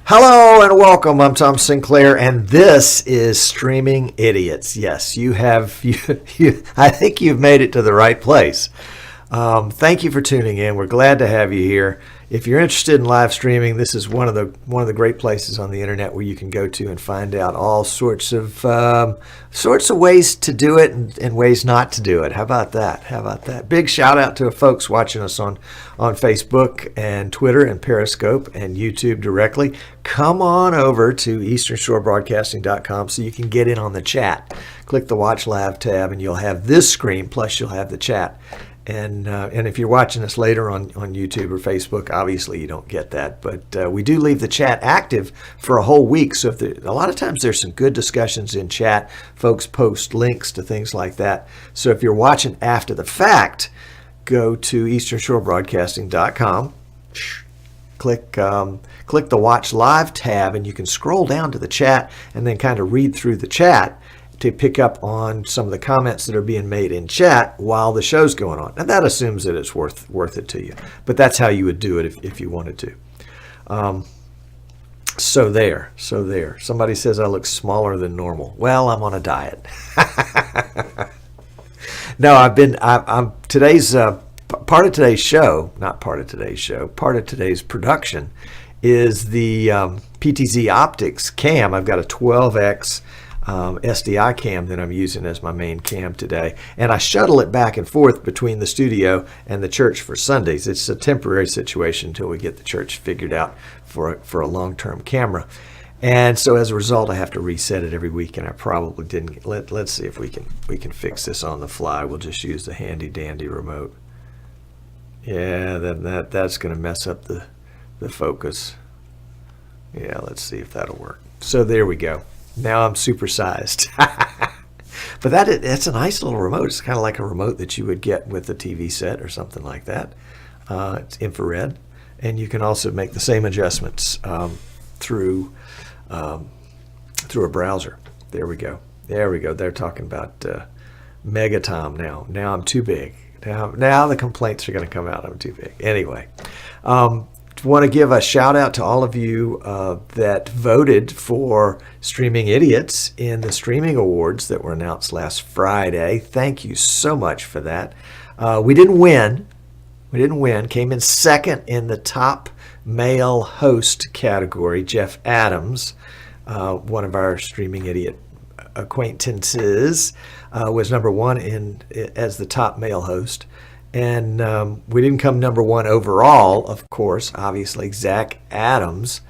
Hello and welcome. I'm Tom Sinclair, and this is Streaming Idiots. Yes, you have. I think you've made it to the right place. Thank you for tuning in. We're glad to have you here. If you're interested in live streaming, this is one of the great places on the internet where you can go to and find out all sorts of ways to do it and ways not to do it. How about that? How about that? Big shout out to folks watching us on Facebook and Twitter and Periscope and YouTube directly. Come on over to easternshorebroadcasting.com so you can get in on the chat. Click the Watch Live tab and you'll have this screen, plus you'll have the chat. And if you're watching us later on YouTube or Facebook, obviously you don't get that. But we do leave the chat active for a whole week. So a lot of times there's some good discussions in chat. Folks post links to things like that. So if you're watching after the fact, go to easternshorebroadcasting.com. Click the Watch Live tab, and you can scroll down to the chat and then kind of read through the chat to pick up on some of the comments that are being made in chat while the show's going on. And that assumes that it's worth it to you. But that's how you would do it if you wanted to. So there. Somebody says I look smaller than normal. Well, I'm on a diet. No, I'm today's part of today's show, not part of today's show, part of today's production is the PTZ Optics cam. I've got a 12x SDI cam that I'm using as my main cam today, and I shuttle it back and forth between the studio and the church for Sundays. It's a temporary situation until we get the church figured out for a long-term camera, and so as a result I have to reset it every week, and I probably didn't. Let's see if we can fix this on the fly. We'll just use the handy dandy remote. Yeah, then that's going to mess up the focus. Yeah, let's see if that'll work. So there we go. Now I'm supersized. But that's a nice little remote. It's kind of like a remote that you would get with a TV set or something like that. It's infrared. And you can also make the same adjustments through a browser. There we go. They're talking about Megatom now. Now I'm too big. Now the complaints are going to come out. I'm too big. Anyway. Want to give a shout out to all of you that voted for Streaming Idiots in the streaming awards that were announced last Friday. Thank you so much for that. We didn't win. Came in second in the top male host category. Jeff Adams, one of our Streaming Idiot acquaintances, was number one as the top male host. And we didn't come number one overall, of course. Obviously, Zach Adams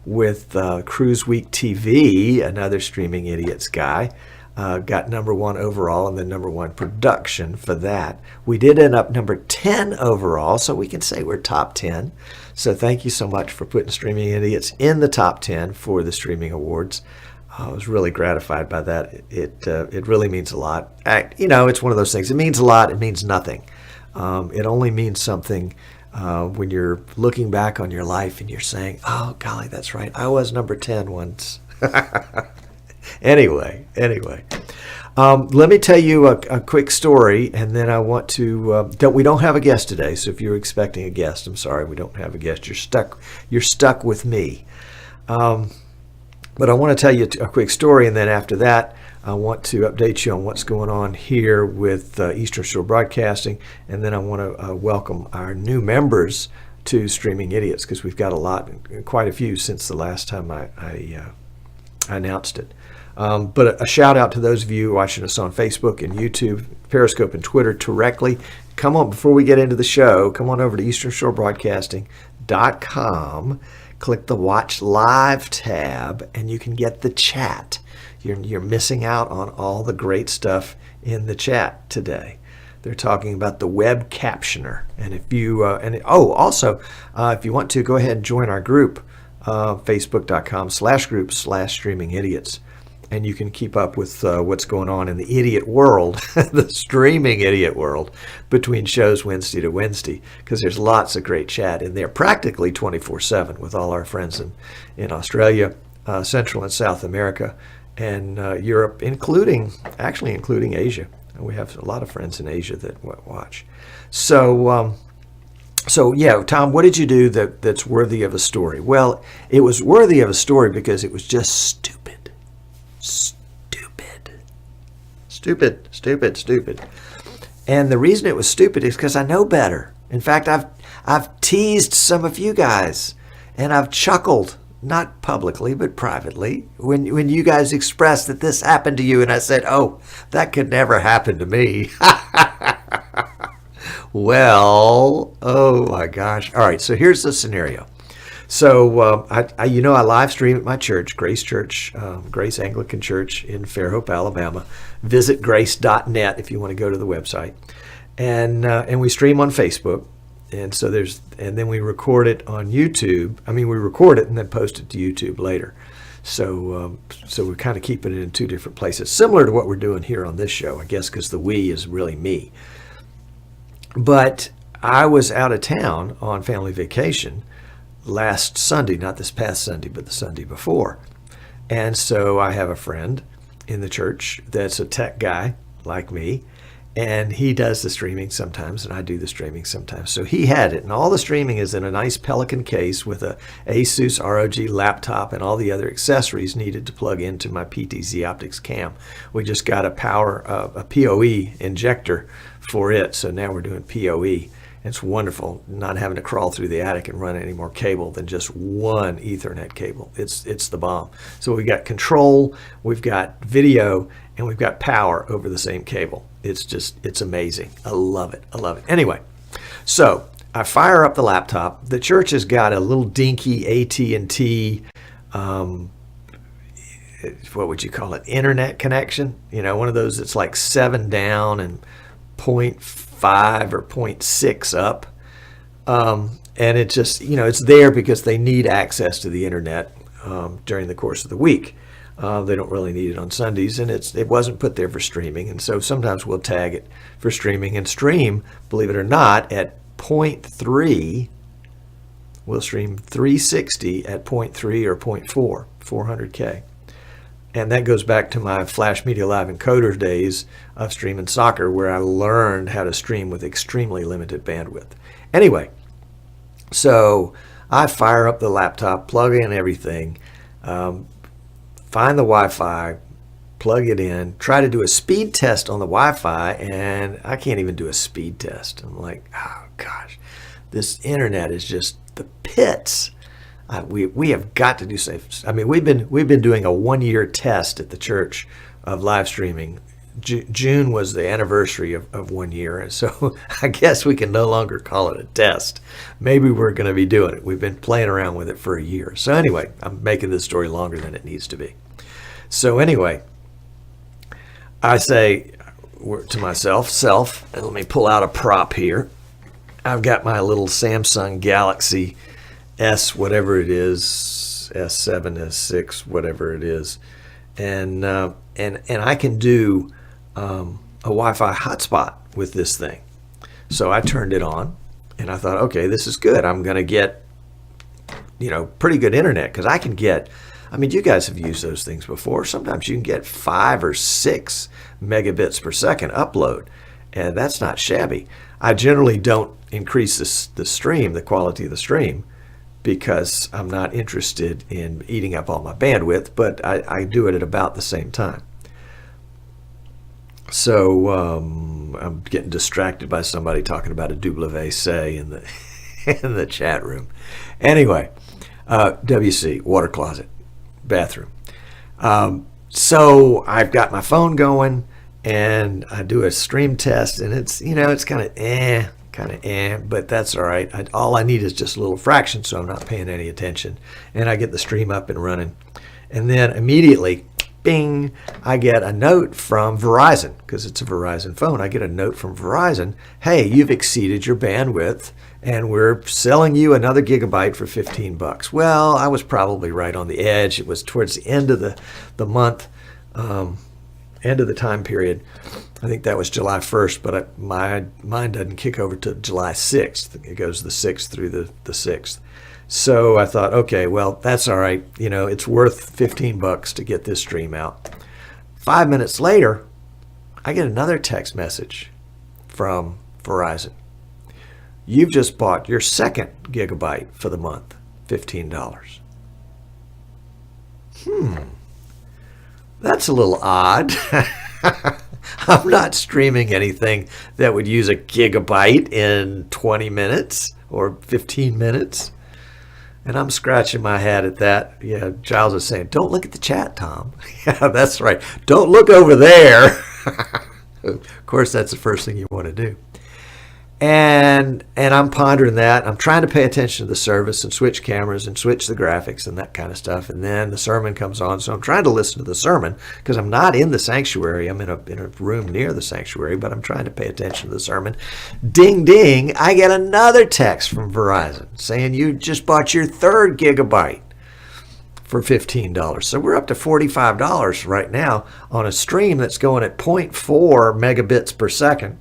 with Cruise Week TV, another Streaming Idiots guy, got number one overall and then number one production for that. We did end up number 10 overall, so we can say we're top 10. So thank you so much for putting Streaming Idiots in the top 10 for the streaming awards. I was really gratified by that. It really means a lot. It's one of those things. It means a lot. It means nothing. It only means something when you're looking back on your life and you're saying, oh, golly, that's right. I was number 10 once. Anyway. Let me tell you a quick story, and then I want to, that we don't have a guest today. So if you're expecting a guest, I'm sorry, we don't have a guest. You're stuck with me. But I want to tell you a quick story, and then after that, I want to update you on what's going on here with Eastern Shore Broadcasting, and then I want to welcome our new members to Streaming Idiots, because we've got quite a few since the last time I announced it. But a shout out to those of you watching us on Facebook and YouTube, Periscope and Twitter directly. Come on, before we get into the show, come on over to easternshorebroadcasting.com, click the Watch Live tab, and you can get the chat. You're missing out on all the great stuff in the chat today. They're talking about the web captioner. And if you also, if you want to, go ahead and join our group, facebook.com/group/streaming idiots. And you can keep up with what's going on in the idiot world, the streaming idiot world, between shows Wednesday to Wednesday, because there's lots of great chat in there, practically 24/7 with all our friends in Australia, Central and South America, and Europe, including Asia. And we have a lot of friends in Asia that watch. So So yeah, Tom, what did you do that's worthy of a story? Well, it was worthy of a story because it was just stupid. Stupid. Stupid, stupid, stupid. And the reason it was stupid is because I know better. In fact, I've teased some of you guys, and I've chuckled, not publicly but privately, when you guys expressed that this happened to you, and I said, "Oh, that could never happen to me." Well, oh my gosh! All right, so here's the scenario. So I live stream at my church, Grace Church, Grace Anglican Church in Fairhope, Alabama. Visit grace.net if you want to go to the website, and we stream on Facebook, and then we record it on YouTube. I mean, we record it and then post it to YouTube later. So we're kind of keeping it in two different places, similar to what we're doing here on this show, I guess, because the we is really me. But I was out of town on family vacation last Sunday, not this past Sunday, but the Sunday before. And so I have a friend in the church that's a tech guy like me, and he does the streaming sometimes, and I do the streaming sometimes. So he had it, and all the streaming is in a nice Pelican case with a Asus ROG laptop and all the other accessories needed to plug into my PTZ Optics cam. We just got a PoE injector for it, so now we're doing PoE. It's wonderful not having to crawl through the attic and run any more cable than just one Ethernet cable. It's the bomb. So we've got control, we've got video, and we've got power over the same cable. It's amazing. I love it. Anyway, so I fire up the laptop. The church has got a little dinky AT&T, what would you call it, internet connection? One of those that's like 7 down and 0.5 or 0.6 up. And it just, it's there because they need access to the internet during the course of the week. They don't really need it on Sundays, and it wasn't put there for streaming. And so sometimes we'll tag it for streaming and stream, believe it or not, at 0.3. We'll stream 360 at 0.3 or 0.4, 400K. And that goes back to my Flash Media Live Encoder days of streaming soccer, where I learned how to stream with extremely limited bandwidth. Anyway, so I fire up the laptop, plug in everything, find the Wi-Fi, plug it in, try to do a speed test on the Wi-Fi, and I can't even do a speed test. I'm like, oh gosh, this internet is just the pits. We have got to do safe. I mean, we've been doing a 1-year test at the church of live streaming. June was the anniversary of 1 year, and so I guess we can no longer call it a test. Maybe we're going to be doing it. We've been playing around with it for a year. So anyway, I'm making this story longer than it needs to be. So anyway, I say to myself, and let me pull out a prop here. I've got my little Samsung Galaxy S, whatever it is, S7, S6, whatever it is, and I can do a Wi-Fi hotspot with this thing. So I turned it on, and I thought, okay, this is good. I'm going to get, pretty good internet, because I can get, you guys have used those things before. Sometimes you can get 5 or 6 megabits per second upload, and that's not shabby. I generally don't increase the quality of the stream, because I'm not interested in eating up all my bandwidth, but I do it at about the same time. So I'm getting distracted by somebody talking about a WC in the chat room. Anyway, WC, water closet, bathroom. So I've got my phone going, and I do a stream test, and it's kind of but that's all right. All I need is just a little fraction, so I'm not paying any attention. And I get the stream up and running. And then immediately, bing, I get a note from Verizon, because it's a Verizon phone. I get a note from Verizon, hey, you've exceeded your bandwidth, and we're selling you another gigabyte for $15. Well, I was probably right on the edge. It was towards the end of the month, end of the time period. I think that was July 1st, but mine doesn't kick over to July 6th. It goes the 6th through the 6th. So I thought, okay, well, that's all right. It's worth $15 to get this stream out. 5 minutes later, I get another text message from Verizon. you've just bought your second gigabyte for the month, $15. That's a little odd. I'm not streaming anything that would use a gigabyte in 20 minutes or 15 minutes. And I'm scratching my head at that. Yeah, Giles is saying, don't look at the chat, Tom. Yeah, that's right. Don't look over there. Of course, that's the first thing you want to do. And I'm pondering that. I'm trying to pay attention to the service and switch cameras and switch the graphics and that kind of stuff. And then the sermon comes on. So I'm trying to listen to the sermon because I'm not in the sanctuary. I'm in a room near the sanctuary, but I'm trying to pay attention to the sermon. Ding, ding. I get another text from Verizon saying you just bought your third gigabyte for $15. So we're up to $45 right now on a stream that's going at 0.4 megabits per second.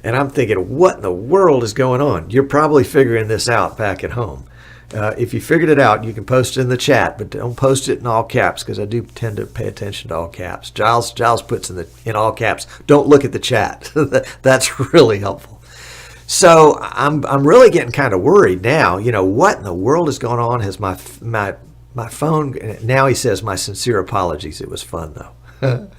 And I'm thinking, what in the world is going on? You're probably figuring this out back at home. If you figured it out, you can post it in the chat, but don't post it in all caps because I do tend to pay attention to all caps. Giles puts in all caps, don't look at the chat. That's really helpful. So I'm really getting kind of worried now. You know, what in the world is going on? Has my phone, now he says, my sincere apologies. It was fun though.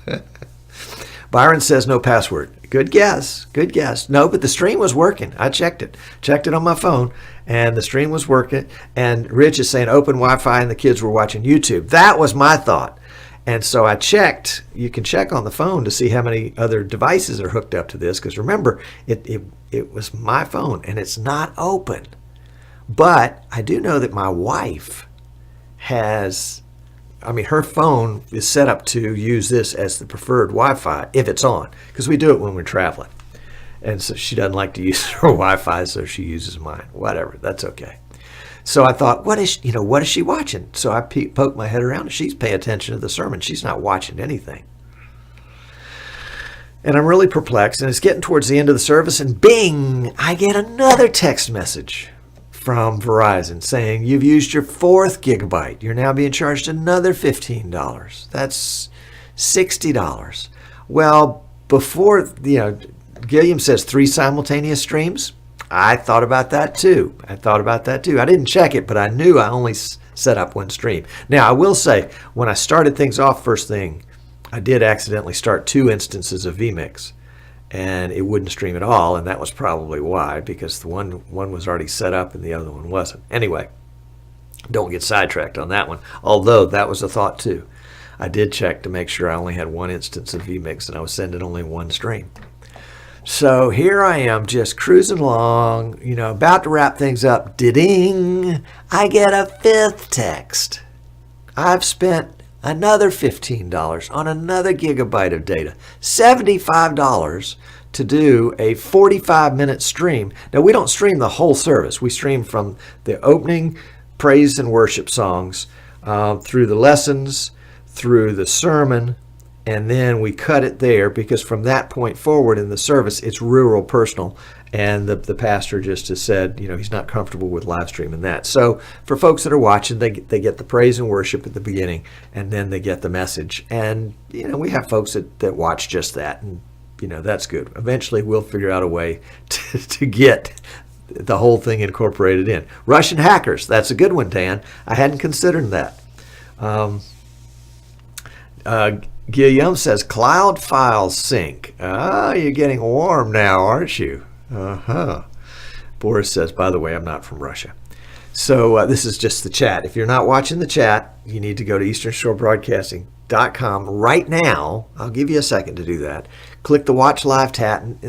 Byron says no password. Good guess. Good guess. No, but the stream was working. I checked it. Checked it on my phone, and the stream was working. And Rich is saying open Wi-Fi, and the kids were watching YouTube. That was my thought. And so I checked. You can check on the phone to see how many other devices are hooked up to this. Because remember, it was my phone, and it's not open. But I do know that my wife has... her phone is set up to use this as the preferred Wi-Fi if it's on, because we do it when we're traveling. And so she doesn't like to use her Wi-Fi, so she uses mine. Whatever, that's okay. So I thought, what is she watching? So I poked my head around, and she's paying attention to the sermon. She's not watching anything. And I'm really perplexed, and it's getting towards the end of the service, and bing, I get another text message from Verizon saying you've used your fourth gigabyte. You're now being charged another $15. That's $60. Well, before, Gilliam says 3 simultaneous streams. I thought about that too. I didn't check it, but I knew I only set up 1 stream. Now, I will say, when I started things off first thing, I did accidentally start 2 instances of vMix. And it wouldn't stream at all, and that was probably why, because the one was already set up and the other one wasn't. Anyway, don't get sidetracked on that one, although that was a thought too. I did check to make sure I only had 1 instance of vMix and I was sending only 1 stream. So here I am just cruising along, about to wrap things up. Ding! I get a 5th text. I've spent another $15 on another gigabyte of data. $75 to do a 45-minute stream. Now, we don't stream the whole service. We stream from the opening praise and worship songs through the lessons, through the sermon, and then we cut it there because from that point forward in the service, it's real personal. And the pastor just has said, he's not comfortable with live streaming that. So for folks that are watching, they get the praise and worship at the beginning, and then they get the message. And, we have folks that watch just that, and, that's good. Eventually, we'll figure out a way to get the whole thing incorporated in. Russian hackers, that's a good one, Dan. I hadn't considered that. Guillaume says, cloud file sync. You're getting warm now, aren't you? Boris says, by the way, I'm not from Russia. So this is just the chat. If you're not watching the chat, you need to go to easternshorebroadcasting.com right now. I'll give you a second to do that. Click the Watch Live tab,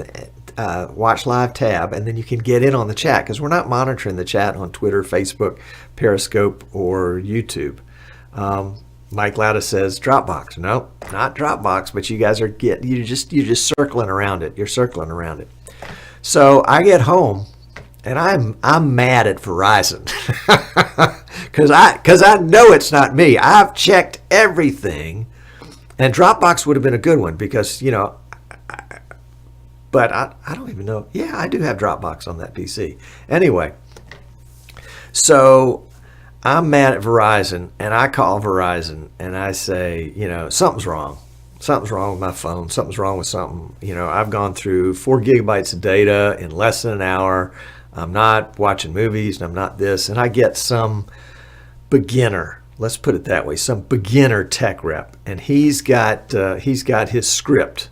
and then you can get in on the chat because we're not monitoring the chat on Twitter, Facebook, Periscope, or YouTube. Mike Lauda says Dropbox. No, not Dropbox, but you guys are you're just circling around it. You're circling around it. So I get home, and I'm mad at Verizon because I know it's not me. I've checked everything, and Dropbox would have been a good one because but I don't even know. Yeah, I do have Dropbox on that PC. Anyway, so I'm mad at Verizon, and I call Verizon, and I say, something's wrong. something's wrong with my phone. Something's wrong with something. I've gone through 4 gigabytes of data in less than an hour. I'm not watching movies, and I'm not this. And I get some beginner, let's put it that way, some beginner tech rep, and he's got his script.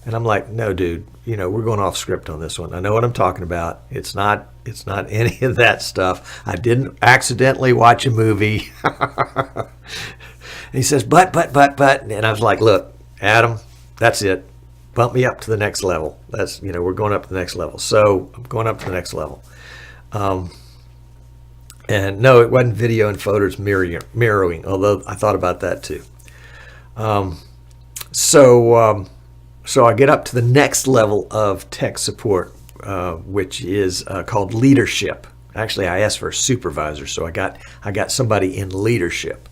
And I'm like, no, dude, we're going off script on this one. I know what I'm talking about. It's not any of that stuff. I didn't accidentally watch a movie. And he says, but, and I was like, look, Adam, that's it. Bump me up to the next level. That's, we're going up to the next level. So I'm going up to the next level. And no, it wasn't video and photos mirroring, although I thought about that too. So I get up to the next level of tech support, which is called leadership. Actually, I asked for a supervisor, so I got somebody in leadership.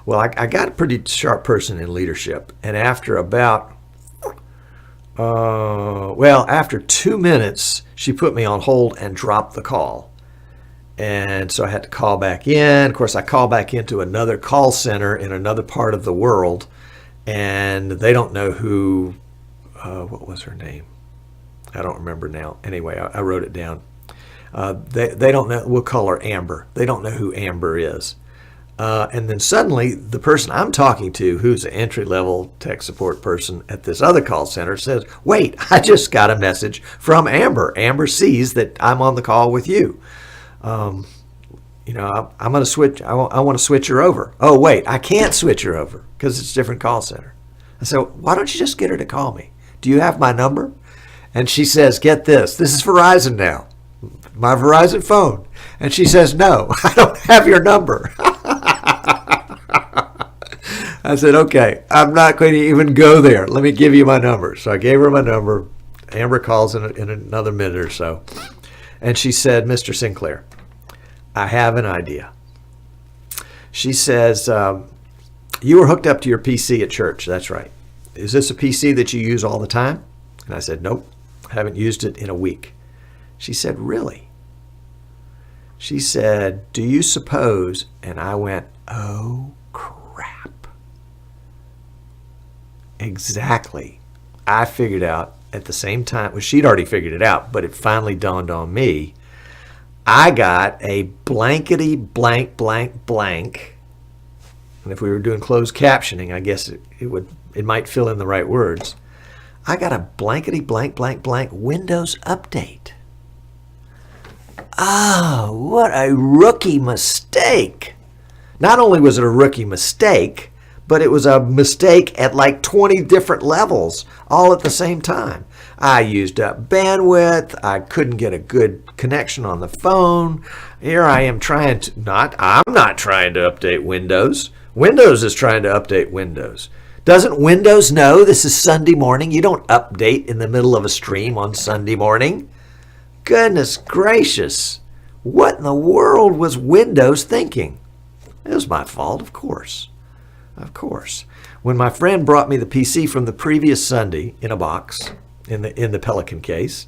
Well, I got a pretty sharp person in leadership, and after after 2 minutes, she put me on hold and dropped the call. And so I had to call back in. Of course, I call back into another call center in another part of the world, and they don't know who. What was her name? I don't remember now. Anyway, I wrote it down. They don't know. We'll call her Amber. They don't know who Amber is. And then suddenly, the person I'm talking to, who's an entry-level tech support person at this other call center, says, wait, I just got a message from Amber. Amber sees that I'm on the call with you. I'm going to switch. I want to switch her over. Oh, wait, I can't switch her over because it's a different call center. I said, why don't you just get her to call me? Do you have my number? And she says, get this. This is Verizon now, my Verizon phone. And she says, no, I don't have your number. I said, okay, I'm not going to even go there. Let me give you my number. So I gave her my number. Amber calls in another minute or so. And she said, Mr. Sinclair, I have an idea. She says, you were hooked up to your PC at church. That's right. Is this a PC that you use all the time? And I said, nope, I haven't used it in a week. She said, really? She said, do you suppose? And I went, oh, crap. Exactly. I figured out at the same time, well, she'd already figured it out, but it finally dawned on me. I got a blankety blank blank blank. And if we were doing closed captioning, I guess it might fill in the right words. I got a blankety blank blank blank Windows update. Oh, what a rookie mistake. Not only was it a rookie mistake, but it was a mistake at like 20 different levels all at the same time. I used up bandwidth. I couldn't get a good connection on the phone. Here I am I'm not trying to update Windows. Windows is trying to update Windows. Doesn't Windows know this is Sunday morning? You don't update in the middle of a stream on Sunday morning. Goodness gracious. What in the world was Windows thinking? It was my fault, of course. Of course. When my friend brought me the PC from the previous Sunday in a box, in the Pelican case,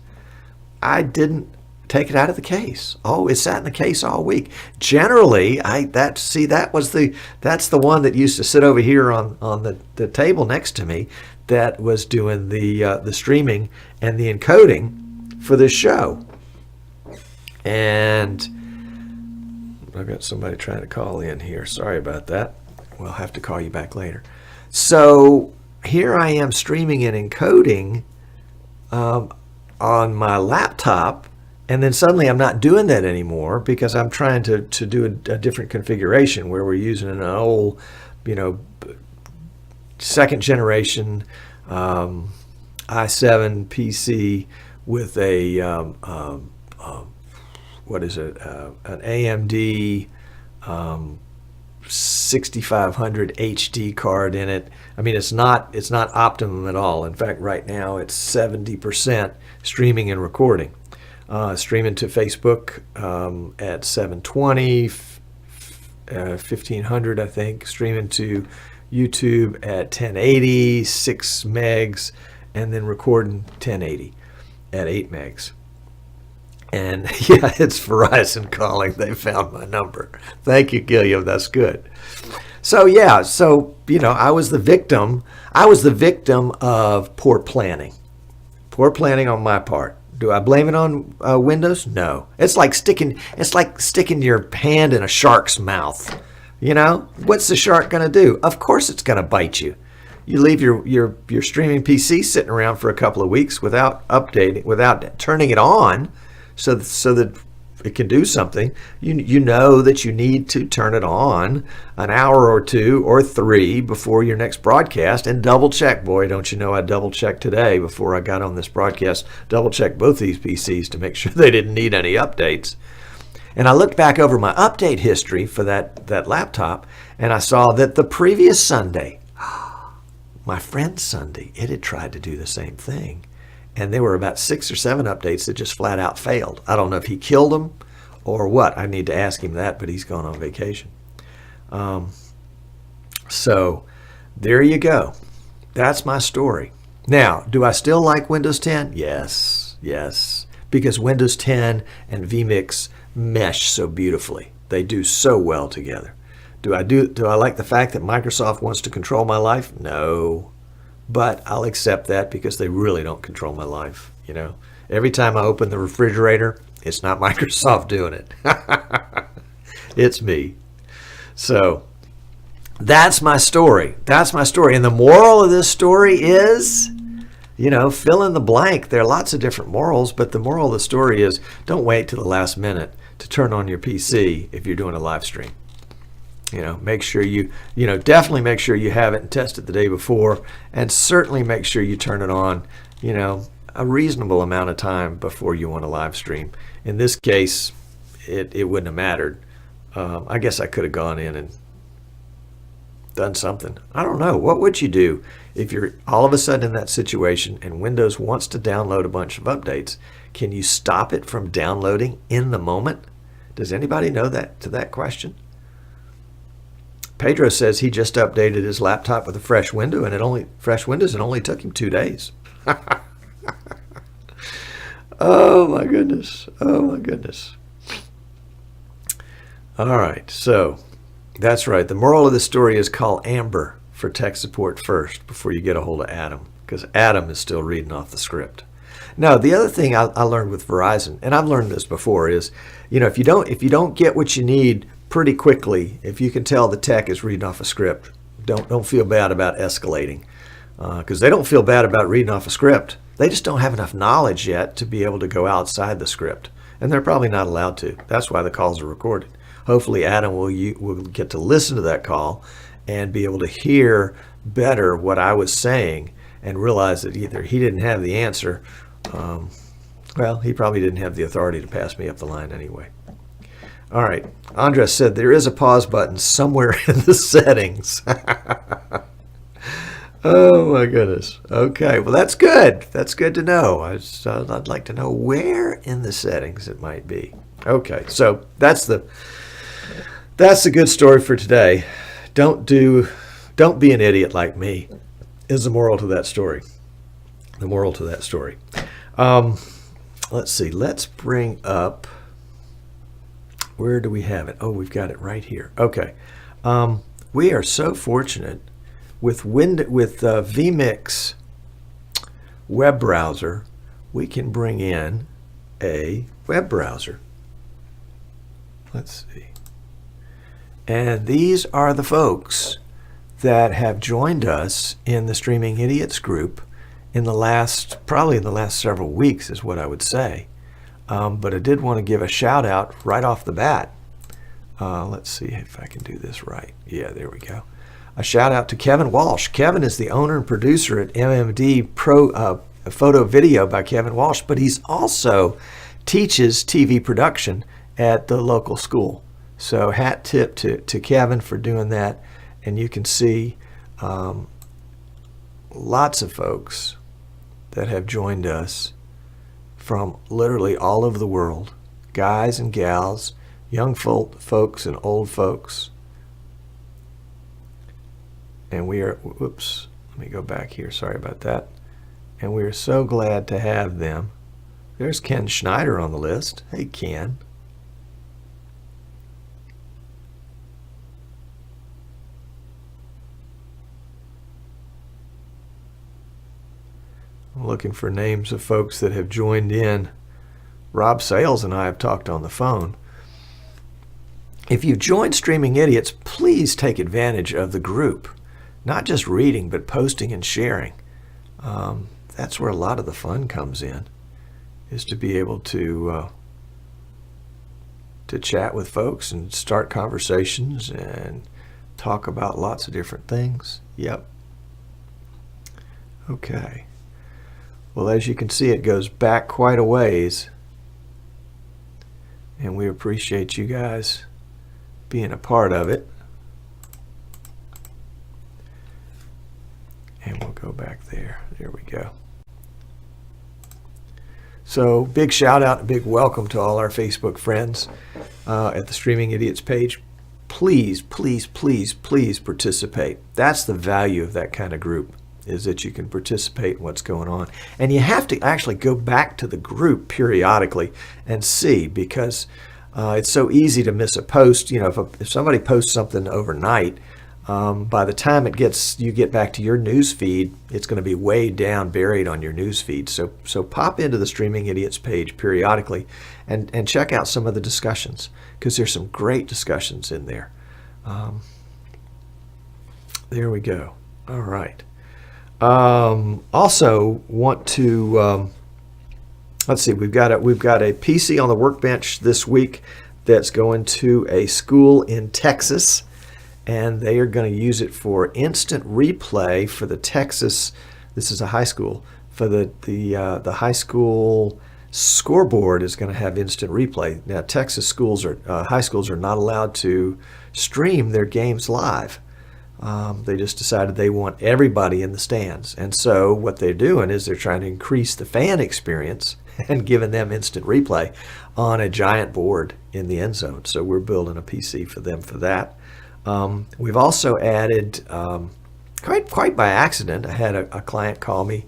I didn't take it out of the case. Oh, it sat in the case all week. Generally, that's the one that used to sit over here on the table next to me that was doing the streaming and the encoding for this show. And I've got somebody trying to call in here. Sorry about that. We'll have to call you back later. So here I am streaming and encoding on my laptop, and then suddenly I'm not doing that anymore because I'm trying to do a different configuration where we're using an old, second generation i7 PC with a an AMD 6500 HD card in it. I mean, it's not optimum at all. In fact, right now it's 70% streaming and recording. Streaming to Facebook at 720, 1500, I think. Streaming to YouTube at 1080, 6 megs, and then recording 1080 at 8 megs. And yeah, it's Verizon calling. They found my number. Thank you, Gilliam. That's good. So yeah, so I was the victim. I was the victim of poor planning. Poor planning on my part. Do I blame it on Windows? No. It's like sticking your hand in a shark's mouth. What's the shark going to do? Of course it's going to bite you. You leave your streaming PC sitting around for a couple of weeks without updating, without turning it on, so that it can do something. You know that you need to turn it on an hour or two or three before your next broadcast, and double check. Boy, don't you know, I double checked today before I got on this broadcast, double checked both these PCs to make sure they didn't need any updates. And I looked back over my update history for that laptop, and I saw that the previous Sunday, my friend's Sunday, it had tried to do the same thing. And there were about 6 or 7 updates that just flat out failed. I don't know if he killed them or what. I need to ask him that, but he's gone on vacation. So there you go. That's my story. Now, do I still like Windows 10? Yes, because Windows 10 and vMix mesh so beautifully. They do so well together. Do I like the fact that Microsoft wants to control my life? No. But I'll accept that because they really don't control my life. Every time I open the refrigerator, it's not Microsoft doing it. It's me. So that's my story. And the moral of this story is, fill in the blank. There are lots of different morals, but the moral of the story is don't wait till the last minute to turn on your PC if you're doing a live stream. Make sure definitely make sure you have it and test it the day before, and certainly make sure you turn it on, a reasonable amount of time before you want to live stream. In this case, it wouldn't have mattered. I guess I could have gone in and done something. I don't know. What would you do if you're all of a sudden in that situation and Windows wants to download a bunch of updates? Can you stop it from downloading in the moment? Does anybody know that question? Pedro says he just updated his laptop with a fresh window, and it only took him 2 days. Oh my goodness. All right, so that's right. The moral of the story is call Amber for tech support first before you get a hold of Adam, because Adam is still reading off the script. Now, the other thing I learned with Verizon, and I've learned this before, is if you don't get what you need pretty quickly, if you can tell the tech is reading off a script, don't feel bad about escalating, because they don't feel bad about reading off a script. They just don't have enough knowledge yet to be able to go outside the script, and they're probably not allowed to. That's why the calls are recorded. Hopefully Adam will get to listen to that call and be able to hear better what I was saying and realize that either he didn't have the answer, he probably didn't have the authority to pass me up the line anyway. All right, Andres said there is a pause button somewhere in the settings. Oh my goodness. Okay, well that's good. That's good to know. I'd like to know where in the settings it might be. Okay, so that's the good story for today. Don't be an idiot like me, is the moral to that story. The moral to that story. Let's see. Let's bring up. Where do we have it? Oh, we've got it right here. Okay. We are so fortunate with vMix web browser. We can bring in a web browser. Let's see. And these are the folks that have joined us in the Streaming Idiots group probably in the last several weeks is what I would say. But I did want to give a shout out right off the bat. Let's see if I can do this right. Yeah, there we go. A shout out to Kevin Walsh. Kevin is the owner and producer at MMD Pro Photo Video by Kevin Walsh, but he's also teaches TV production at the local school. So hat tip to Kevin for doing that. And you can see lots of folks that have joined us from literally all over the world, guys and gals, young folks and old folks. And we are, whoops, let me go back here, sorry about that. And we are so glad to have them. There's Ken Schneider on the list. Hey, Ken. I'm looking for names of folks that have joined in. Rob Sales and I have talked on the phone. If you joined Streaming Idiots, please take advantage of the group. Not just reading, but posting and sharing. That's where a lot of the fun comes in, is to be able to chat with folks and start conversations and talk about lots of different things. Yep. Okay. Well, as you can see, it goes back quite a ways. And we appreciate you guys being a part of it. And we'll go back there. There we go. So big shout out and big welcome to all our Facebook friends at the Streaming Idiots page. Please, please, please, please participate. That's the value of that kind of group, is that you can participate in what's going on. And you have to actually go back to the group periodically and see, because it's so easy to miss a post. You know, if somebody posts something overnight, by the time you get back to your news feed, it's going to be way down, buried on your news feed. So pop into the Streaming Idiots page periodically and check out some of the discussions, because there's some great discussions in there. There we go. All right. Also want to let's see. We've got a PC on the workbench this week that's going to a school in Texas. And they are going to use it for instant replay for the Texas. This is a high school. For the high school scoreboard is going to have instant replay. Now, Texas high schools are not allowed to stream their games live. They just decided they want everybody in the stands. And so what they're doing is they're trying to increase the fan experience and giving them instant replay on a giant board in the end zone. So we're building a PC for them for that. We've also added, quite by accident, I had a client call me,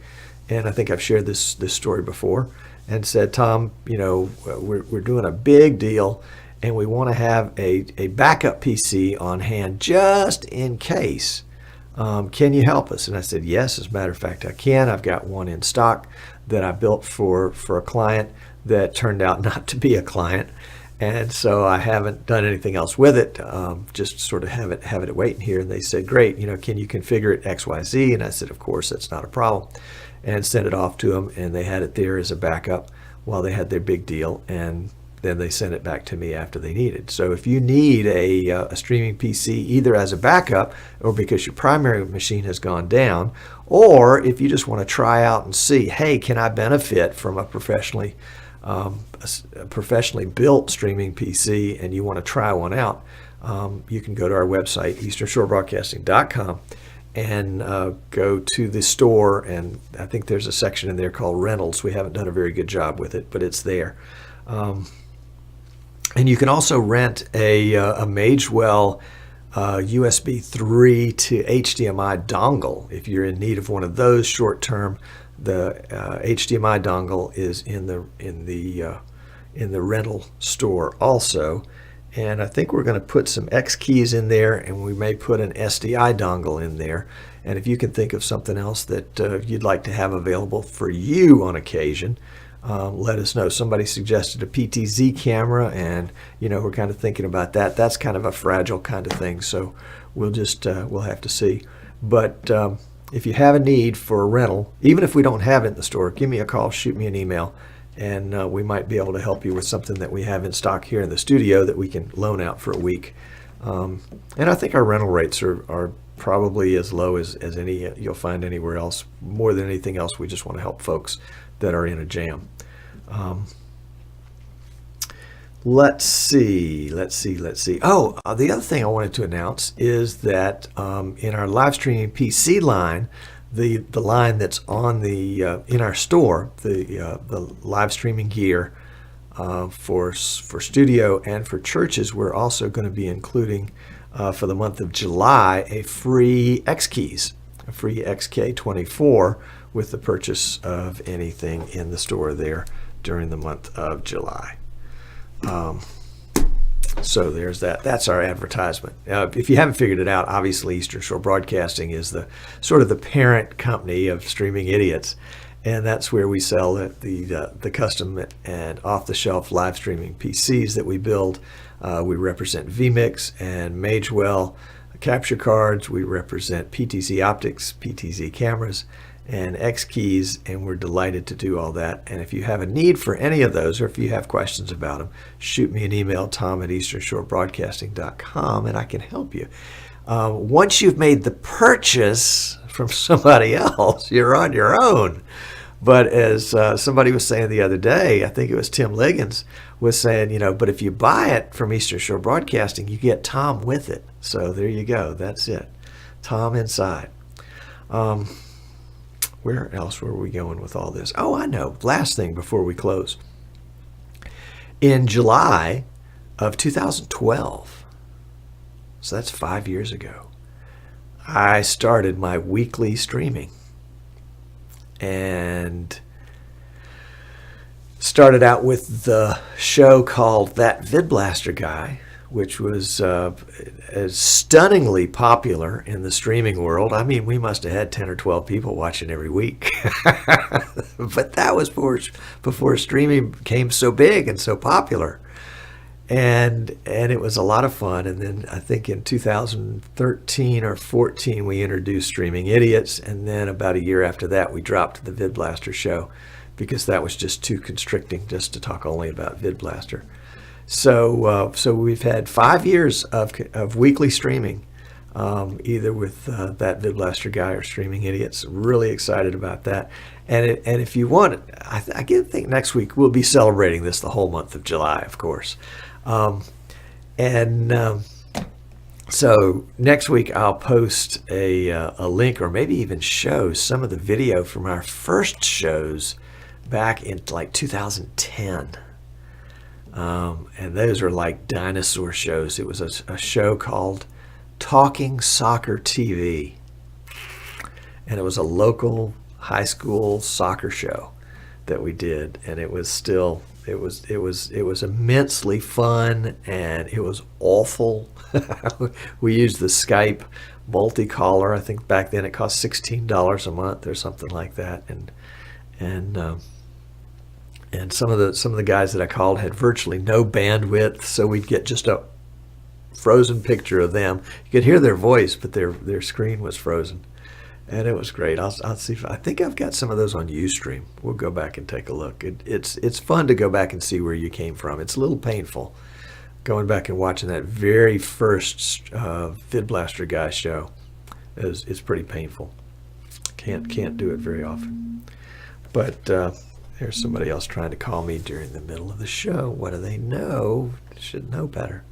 and I think I've shared this story before, and said, Tom, you know, we're doing a big deal, and we want to have a backup PC on hand just in case. Can you help us? And I said, yes, as a matter of fact, I can. I've got one in stock that I built for a client that turned out not to be a client. And so I haven't done anything else with it, just sort of have it waiting here. And they said, great, you know, can you configure it XYZ? And I said, of course, that's not a problem. And sent it off to them, and they had it there as a backup while they had their big deal. And then they sent it back to me after they needed. So if you need a streaming PC, either as a backup or because your primary machine has gone down, or if you just want to try out and see, hey, can I benefit from a professionally built streaming PC, and you want to try one out, you can go to our website, easternshorebroadcasting.com, and go to the store, and I think there's a section in there called rentals. We haven't done a very good job with it, but it's there. And you can also rent a Magewell USB 3 to HDMI dongle if you're in need of one of those short term. The HDMI dongle is in the rental store also, and I think we're going to put some X keys in there, and we may put an SDI dongle in there. And if you can think of something else that you'd like to have available for you on occasion, let us know. Somebody suggested a PTZ camera, and you know, we're kind of thinking about that. That's kind of a fragile kind of thing, so we'll have to see. But if you have a need for a rental, even if we don't have it in the store, give me a call, shoot me an email, and we might be able to help you with something that we have in stock here in the studio that we can loan out for a week. And I think our rental rates are probably as low as any you'll find anywhere else. More than anything else, we just want to help folks that are in a jam. Let's see. Oh, the other thing I wanted to announce is that in our live streaming PC line, the line that's on the in our store, the live streaming gear for studio and for churches, we're also going to be including for the month of July a free X keys, a free XK24 with the purchase of anything in the store there during the month of July. So there's that. That's our advertisement. If you haven't figured it out, obviously Eastern Shore Broadcasting is the sort of the parent company of Streaming Idiots, and that's where we sell the custom and off-the-shelf live streaming PCs that we build. We represent vMix and Magewell capture cards. We represent PTZ optics, PTZ cameras, and X keys, and we're delighted to do all that. And if you have a need for any of those, or if you have questions about them, shoot me an email, tom@easternshorebroadcasting.com, and I can help you. Once you've made the purchase from somebody else, you're on your own. But as somebody was saying the other day, I think it was Tim Liggins, was saying, but if you buy it from Eastern Shore Broadcasting, you get Tom with it. So there you go. That's it. Tom inside. Where else were we going with all this? Oh, I know. Last thing before we close. In July of 2012, so that's 5 years ago, I started my weekly streaming. And started out with the show called That VidBlaster Guy, which was stunningly popular in the streaming world. I mean, we must have had 10 or 12 people watching every week. But that was before streaming became so big and so popular. And it was a lot of fun. And then I think in 2013 or 14, we introduced Streaming Idiots. And then about a year after that, we dropped the VidBlaster show because that was just too constricting just to talk only about VidBlaster. So we've had 5 years of weekly streaming, either with That VidBlaster Guy or Streaming Idiots. Really excited about that. And if you want, I think next week we'll be celebrating this the whole month of July, of course. So next week I'll post a link, or maybe even show some of the video from our first shows back in like 2010. And those are like dinosaur shows. It was a show called Talking Soccer TV, and it was a local high school soccer show that we did, and it was immensely fun, and it was awful. We used the Skype multi-caller. I think back then it cost $16 a month or something like that, and some of the guys that I called had virtually no bandwidth, so we'd get just a frozen picture of them. You could hear their voice, but their screen was frozen. And it was great. I'll see I think I've got some of those on Ustream. We'll go back and take a look. It's fun to go back and see where you came from. It's a little painful going back and watching that very first VidBlaster Guy show. It's pretty painful. Can't do it very often. But there's somebody else trying to call me during the middle of the show. What do they know? They should know better.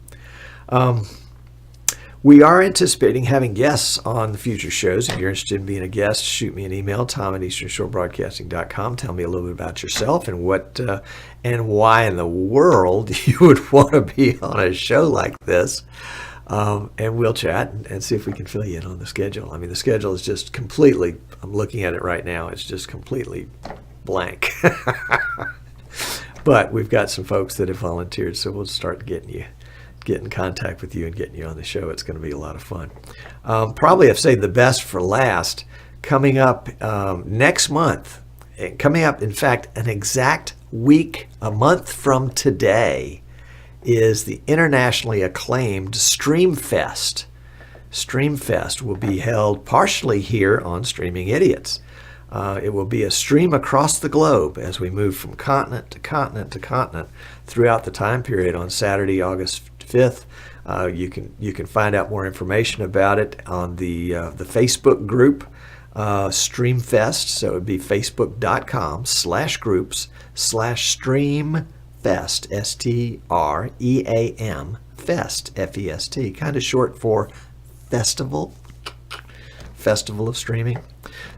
We are anticipating having guests on the future shows. If you're interested in being a guest, shoot me an email, tom@easternshorebroadcasting.com. Tell me a little bit about yourself and what and why in the world you would want to be on a show like this. And we'll chat and see if we can fill you in on the schedule. I mean, the schedule is just completely, I'm looking at it right now, it's just completely blank. But we've got some folks that have volunteered, so we'll start get in contact with you and getting you on the show. It's going to be a lot of fun. Probably I've saved the best for last. Coming up next month, coming up, in fact, an exact week, a month from today, is the internationally acclaimed Streamfest. Streamfest will be held partially here on Streaming Idiots. It will be a stream across the globe as we move from continent to continent to continent throughout the time period on Saturday, August 5th. You can find out more information about it on the Facebook group Streamfest. So it would be facebook.com/groups/Streamfest, STREAM Fest, FEST, kind of short for festival of streaming.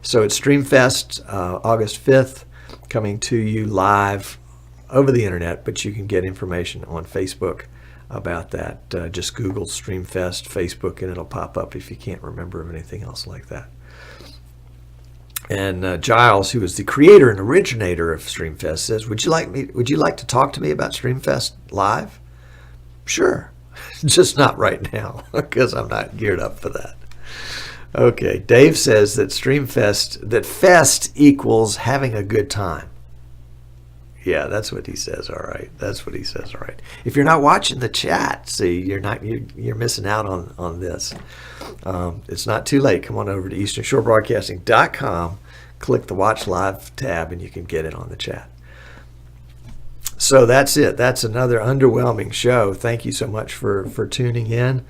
So it's Streamfest, August 5th, coming to you live over the internet, but you can get information on Facebook about that. Just Google Streamfest Facebook and it'll pop up if you can't remember of anything else like that. And Giles, who is the creator and originator of Streamfest, says, would you like to talk to me about Streamfest live? Sure. Just not right now, because I'm not geared up for that. Okay, Dave says that fest equals having a good time. Yeah, that's what he says. All right, that's what he says. All right. If you're not watching the chat, see, you're missing out on this. It's not too late. Come on over to easternshorebroadcasting.com, click the Watch Live tab, and you can get it on the chat. So that's it. That's another underwhelming show. Thank you so much for tuning in.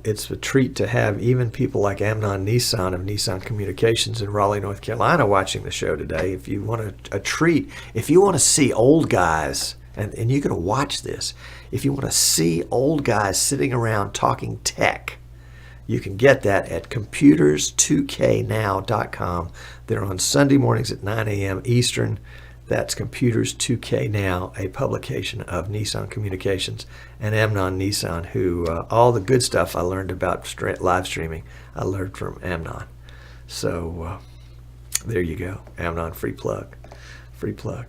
It's a treat to have even people like Amnon Nissan of Nissan Communications in Raleigh, North Carolina watching the show today. If you want a treat, if you want to see old guys, and you're going to watch this, if you want to see old guys sitting around talking tech, you can get that at computers2know.com. They're on Sunday mornings at 9 a.m. Eastern. That's Computers 2K Now, a publication of Nissan Communications and Amnon Nissan, who all the good stuff I learned about live streaming, I learned from Amnon. So there you go. Amnon, free plug. Free plug.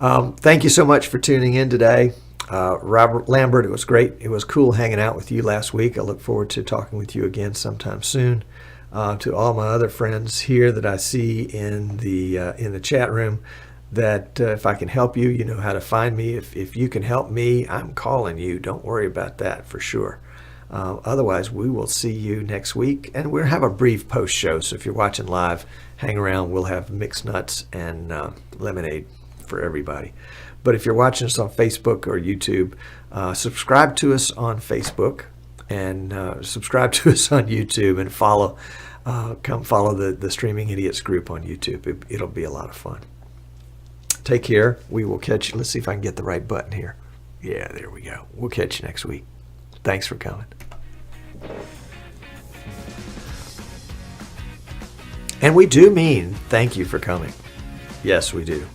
Thank you so much for tuning in today. Robert Lambert, it was great. It was cool hanging out with you last week. I look forward to talking with you again sometime soon. To all my other friends here that I see in the chat room, that if I can help you, you know how to find me. If you can help me, I'm calling you. Don't worry about that for sure. Otherwise, we will see you next week. And we'll have a brief post show. So if you're watching live, hang around. We'll have mixed nuts and lemonade for everybody. But if you're watching us on Facebook or YouTube, subscribe to us on Facebook and subscribe to us on YouTube and come follow the Streaming Idiots group on YouTube. It'll be a lot of fun. Take care. We will catch you. Let's see if I can get the right button here. Yeah, there we go. We'll catch you next week. Thanks for coming. And we do mean thank you for coming. Yes, we do.